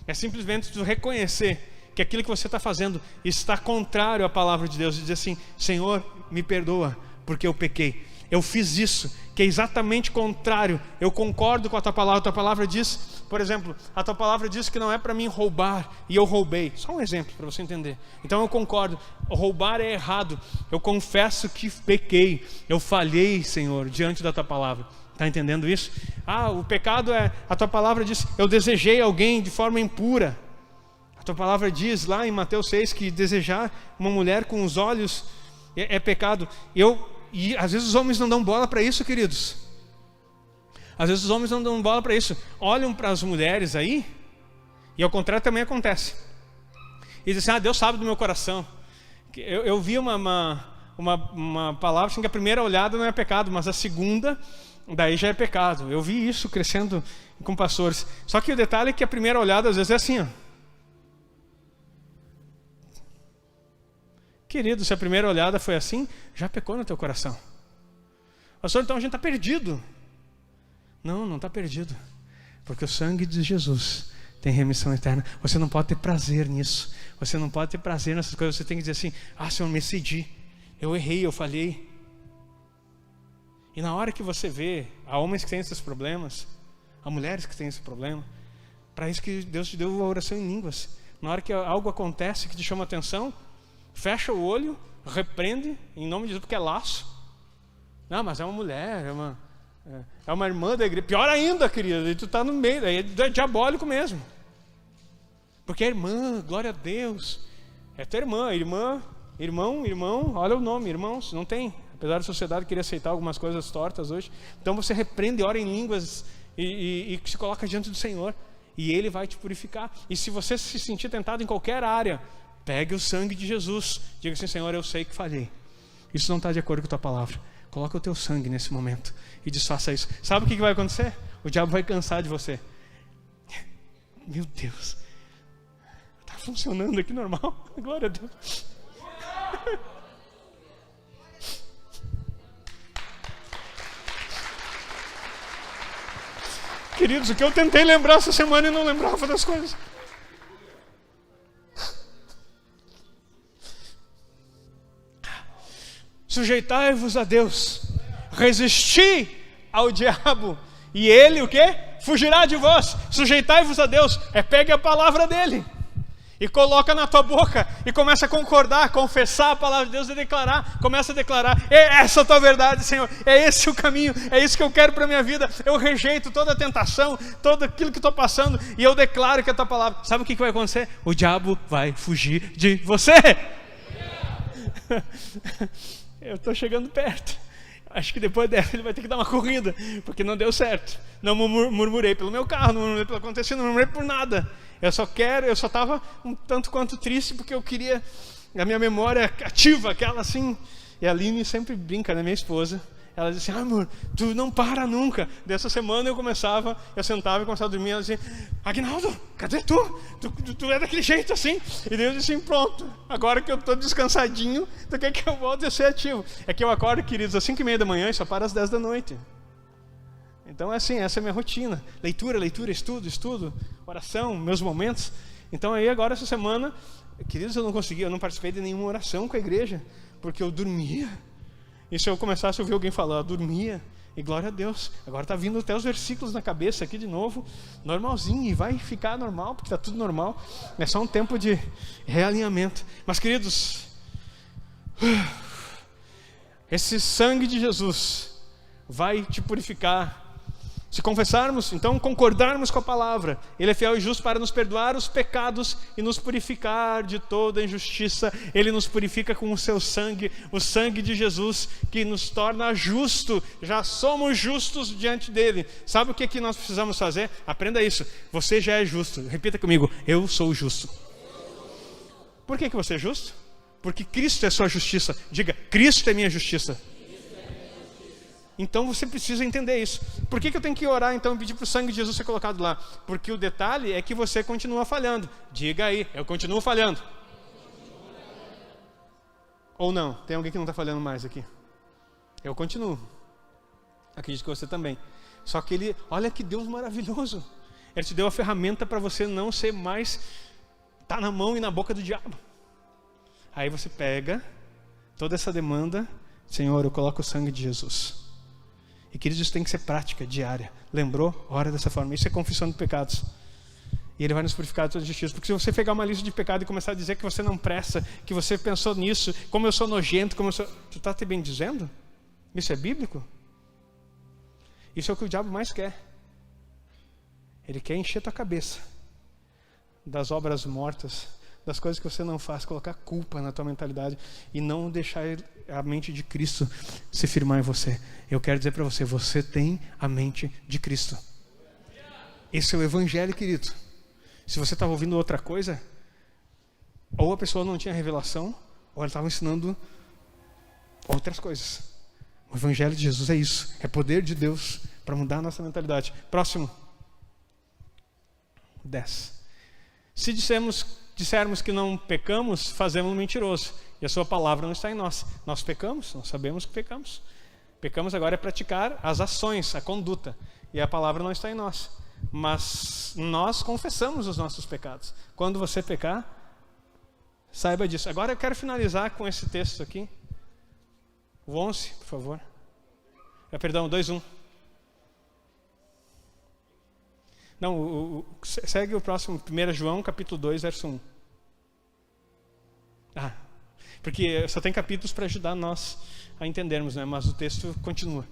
S1: É simplesmente tu reconhecer que aquilo que você está fazendo está contrário à palavra de Deus. E dizer assim, Senhor, me perdoa, porque eu pequei. Eu fiz isso, que é exatamente contrário. Eu concordo com a tua palavra. A tua palavra diz, por exemplo, a tua palavra diz que não é para mim roubar, e eu roubei. Só um exemplo para você entender. Então eu concordo, roubar é errado. Eu confesso que pequei, eu falhei, Senhor, diante da tua palavra. Está entendendo isso? O pecado é, a tua palavra diz, eu desejei alguém de forma impura. A tua palavra diz lá em Mateus 6 que desejar uma mulher com os olhos é pecado. E às vezes os homens não dão bola para isso, queridos. Às vezes os homens não dão bola para isso. Olham para as mulheres aí, e ao contrário também acontece. E dizem assim, Deus sabe do meu coração. Eu vi uma palavra assim, que a primeira olhada não é pecado, mas a segunda, daí já é pecado. Eu vi isso crescendo com pastores. Só que o detalhe é que a primeira olhada às vezes é assim, ó. Querido, se a primeira olhada foi assim, já pecou no teu coração. Pastor, então a gente está perdido. Não está perdido. Porque o sangue de Jesus tem remissão eterna. Você não pode ter prazer nisso. Você não pode ter prazer nessas coisas. Você tem que dizer assim, Senhor, me cedi. Eu errei, eu falhei. E na hora que você vê, há homens que têm esses problemas, há mulheres que têm esse problema, para isso que Deus te deu a oração em línguas. Na hora que algo acontece que te chama atenção, fecha o olho, repreende, em nome de Jesus, porque é laço. Não, mas é uma mulher, é uma irmã da igreja. Pior ainda, querida, e tu está no meio, aí é diabólico mesmo. Porque é irmã, glória a Deus. É tua irmão, olha o nome, irmãos, não tem. Apesar da sociedade querer aceitar algumas coisas tortas hoje. Então você repreende e ora em línguas e se coloca diante do Senhor, e Ele vai te purificar. E se você se sentir tentado em qualquer área, pegue o sangue de Jesus, diga assim: Senhor, eu sei que falhei, isso não está de acordo com a tua palavra, coloca o teu sangue nesse momento e desfaça isso. Sabe o que vai acontecer? O diabo vai cansar de você. Meu Deus, está funcionando aqui normal, glória a Deus. Queridos, o que eu tentei lembrar essa semana e não lembrava das coisas. Sujeitai-vos a Deus, resisti ao diabo, e ele o quê? Fugirá de vós. Sujeitai-vos a Deus, pegue a palavra dele e coloca na tua boca e começa a concordar, confessar a palavra de Deus e declarar. Começa a declarar: é essa a tua verdade, Senhor, é esse o caminho, é isso que eu quero para a minha vida. Eu rejeito toda a tentação, tudo aquilo que estou passando, e eu declaro que é a tua palavra. Sabe o que vai acontecer? O diabo vai fugir de você. Eu estou chegando perto. Acho que depois dessa ele vai ter que dar uma corrida, porque não deu certo. Não murmurei pelo meu carro, não murmurei pelo acontecido, não murmurei por nada. Eu só estava um tanto quanto triste, porque eu queria a minha memória ativa, aquela assim. E a Aline sempre brinca, né, minha esposa. Ela diz assim: amor, tu não para nunca. Dessa semana eu sentava e começava a dormir. Ela dizia: Aguinaldo, cadê tu? Tu é daquele jeito assim. E Deus disse assim: pronto, agora que eu estou descansadinho, tu quer que eu volte a ser ativo? É que eu acordo, queridos, às 5:30 da manhã e só para às 10 da noite. Então é assim, essa é a minha rotina. Leitura, estudo, oração, meus momentos. Então aí agora essa semana, queridos, eu não participei de nenhuma oração com a igreja, porque eu dormia. E se eu começasse a ouvir alguém falar, eu dormia, e glória a Deus, agora está vindo até os versículos na cabeça aqui de novo, normalzinho, e vai ficar normal, porque está tudo normal, é só um tempo de realinhamento. Mas queridos, esse sangue de Jesus vai te purificar. Se confessarmos, então concordarmos com a palavra, Ele é fiel e justo para nos perdoar os pecados e nos purificar de toda injustiça. Ele nos purifica com o seu sangue, o sangue de Jesus, que nos torna justo. Já somos justos diante dele. Sabe o que nós precisamos fazer? Aprenda isso. Você já é justo. Repita comigo: eu sou justo. Por que você é justo? Porque Cristo é sua justiça. Diga: Cristo é minha justiça. Então você precisa entender isso. Por que eu tenho que orar então e pedir para o sangue de Jesus ser colocado lá? Porque o detalhe é que você continua falhando. Diga aí: eu continuo falhando. Ou não? Tem alguém que não está falhando mais aqui? Eu continuo. Acredito que você também. Só que olha que Deus maravilhoso. Ele te deu a ferramenta para você não ser mais tá na mão e na boca do diabo. Aí você pega toda essa demanda: Senhor, eu coloco o sangue de Jesus. E queridos, isso tem que ser prática diária. Lembrou? Ora dessa forma. Isso é confissão de pecados. E Ele vai nos purificar de toda justiça. Porque se você pegar uma lista de pecado e começar a dizer que você não presta, que você pensou nisso, como eu sou nojento, tu está te bem dizendo? Isso é bíblico? Isso é o que o diabo mais quer. Ele quer encher tua cabeça das obras mortas, das coisas que você não faz, colocar culpa na tua mentalidade e não deixar a mente de Cristo se firmar em você. Eu quero dizer para você: você tem a mente de Cristo. Esse é o evangelho, querido. Se você estava ouvindo outra coisa, ou a pessoa não tinha revelação, ou ela estava ensinando outras coisas. O evangelho de Jesus é isso, é poder de Deus para mudar a nossa mentalidade. Próximo. 10. Se dissermos que não pecamos, fazemos-lo mentiroso, e a sua palavra não está em nós. Nós pecamos, nós sabemos que pecamos. Pecamos agora é praticar as ações, a conduta, e a palavra não está em nós. Mas nós confessamos os nossos pecados. Quando você pecar, saiba disso. Agora eu quero finalizar com esse texto aqui. O 11, por favor. Perdão, 2:1. Não, segue o próximo, 1 João, capítulo 2, verso 1. Porque só tem capítulos para ajudar nós a entendermos, né? Mas o texto continua.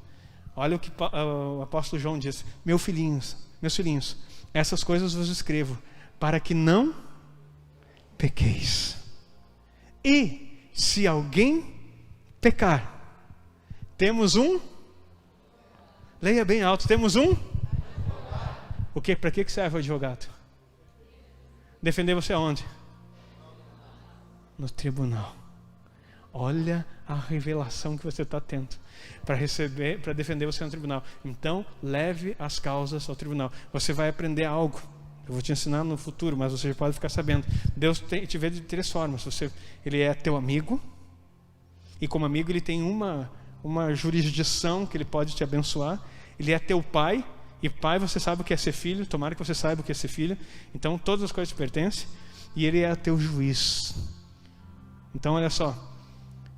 S1: Olha o que o apóstolo João diz: meus filhinhos, essas coisas vos escrevo, para que não pequeis. E se alguém pecar, temos leia bem alto, temos Para que serve o advogado? Defender você aonde? No tribunal. Olha a revelação que você está tendo para defender você no tribunal. Então, leve as causas ao tribunal. Você vai aprender algo. Eu vou te ensinar no futuro, mas você já pode ficar sabendo. Deus te vê de 3 formas. Ele é teu amigo, e como amigo ele tem uma jurisdição que ele pode te abençoar. Ele é teu pai, e pai você sabe o que é ser filho. Tomara que você saiba o que é ser filho. Então todas as coisas te pertencem. E ele é teu juiz. Então olha só,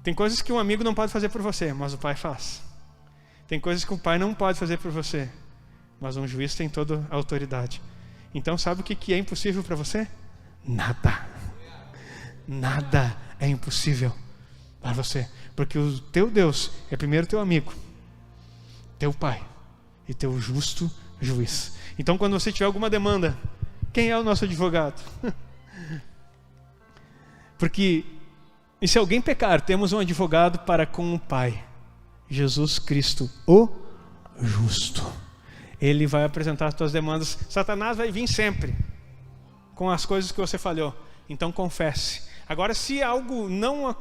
S1: tem coisas que um amigo não pode fazer por você, mas o pai faz. Tem coisas que o pai não pode fazer por você, mas um juiz tem toda a autoridade. Então sabe o que é impossível para você? Nada. Nada é impossível para você, porque o teu Deus é primeiro teu amigo, teu pai e teu justo juiz. Então quando você tiver alguma demanda, quem é o nosso advogado? Porque, e se alguém pecar, temos um advogado para com o Pai, Jesus Cristo, o justo. Ele vai apresentar as tuas demandas. Satanás vai vir sempre com as coisas que você falhou. Então confesse. Agora, se algo não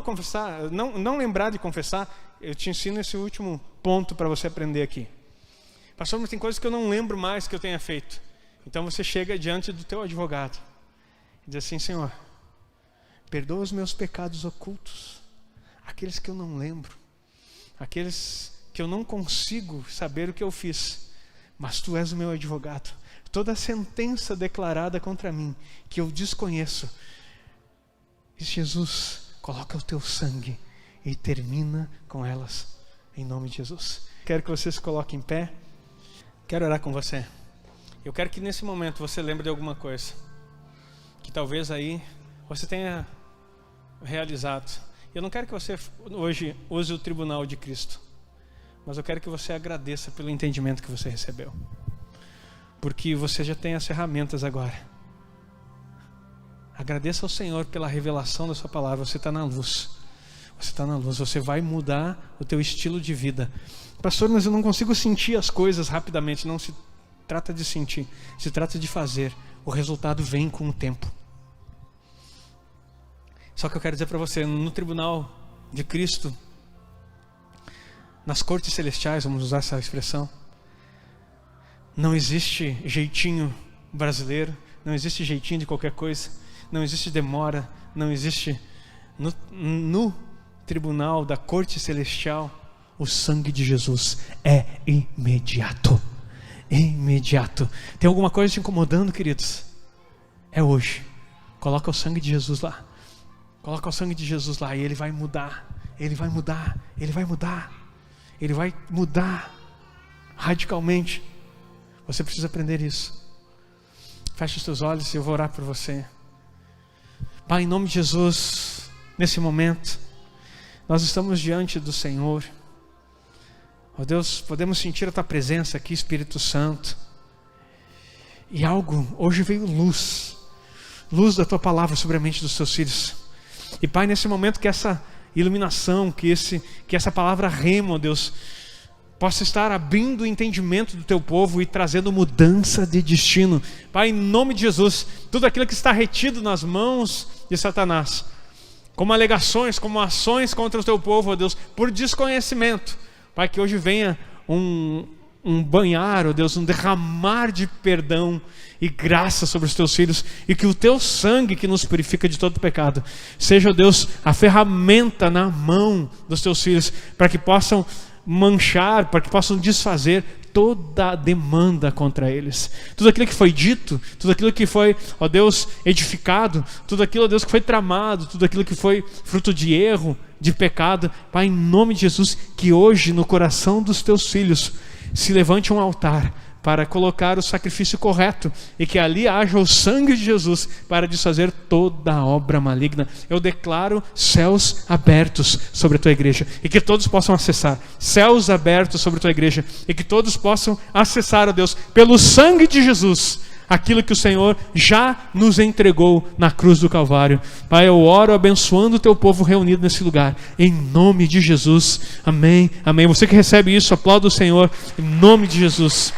S1: confessar, não lembrar de confessar, eu te ensino esse último ponto para você aprender aqui. Pastor, mas tem coisas que eu não lembro mais que eu tenha feito. Então você chega diante do teu advogado e diz assim: Senhor, perdoa os meus pecados ocultos, aqueles que eu não lembro, aqueles que eu não consigo saber o que eu fiz. Mas tu és o meu advogado. Toda sentença declarada contra mim, que eu desconheço, Jesus, coloca o teu sangue e termina com elas, em nome de Jesus. Quero que você se coloque em pé. Quero orar com você. Eu quero que nesse momento você lembre de alguma coisa que talvez aí você tenha realizado. Eu não quero que você hoje use o tribunal de Cristo, mas eu quero que você agradeça pelo entendimento que você recebeu, porque você já tem as ferramentas agora. Agradeça ao Senhor pela revelação da sua palavra. Você está na luz. Você está na luz. Você vai mudar o teu estilo de vida. Pastor, mas eu não consigo sentir as coisas rapidamente. Não se trata de sentir, se trata de fazer. O resultado vem com o tempo. Só que eu quero dizer para você, no tribunal de Cristo, nas cortes celestiais, vamos usar essa expressão, não existe jeitinho brasileiro, não existe jeitinho de qualquer coisa, não existe demora, não existe. No tribunal da corte celestial, o sangue de Jesus é imediato. Imediato. Tem alguma coisa te incomodando, queridos? É hoje. Coloca o sangue de Jesus lá. Coloca o sangue de Jesus lá e ele vai mudar. Ele vai mudar. Ele vai mudar. Ele vai mudar radicalmente. Você precisa aprender isso. Feche os teus olhos e eu vou orar por você. Pai, em nome de Jesus, nesse momento, nós estamos diante do Senhor. Ó Deus, podemos sentir a Tua presença aqui, Espírito Santo. E algo, hoje veio luz da Tua palavra sobre a mente dos Teus filhos. E Pai, nesse momento que essa iluminação, que essa palavra rema, ó Deus, possa estar abrindo o entendimento do Teu povo e trazendo mudança de destino. Pai, em nome de Jesus, tudo aquilo que está retido nas mãos de Satanás, como alegações, como ações contra o Teu povo, ó Deus, por desconhecimento, Pai, que hoje venha um banhar, ó Deus, um derramar de perdão e graça sobre os Teus filhos, e que o Teu sangue que nos purifica de todo pecado seja, ó Deus, a ferramenta na mão dos Teus filhos, para que possam manchar, para que possam desfazer toda a demanda contra eles. Tudo aquilo que foi dito, tudo aquilo que foi, ó Deus, edificado, tudo aquilo, ó Deus, que foi tramado, tudo aquilo que foi fruto de erro, de pecado, Pai, em nome de Jesus, que hoje no coração dos Teus filhos se levante um altar para colocar o sacrifício correto e que ali haja o sangue de Jesus para desfazer toda a obra maligna. Eu declaro céus abertos sobre a Tua igreja e que todos possam acessar, céus abertos sobre a Tua igreja e que todos possam acessar, ó Deus, pelo sangue de Jesus, aquilo que o Senhor já nos entregou na cruz do Calvário. Pai, eu oro abençoando o Teu povo reunido nesse lugar, em nome de Jesus, amém, amém. Você que recebe isso, aplauda o Senhor, em nome de Jesus.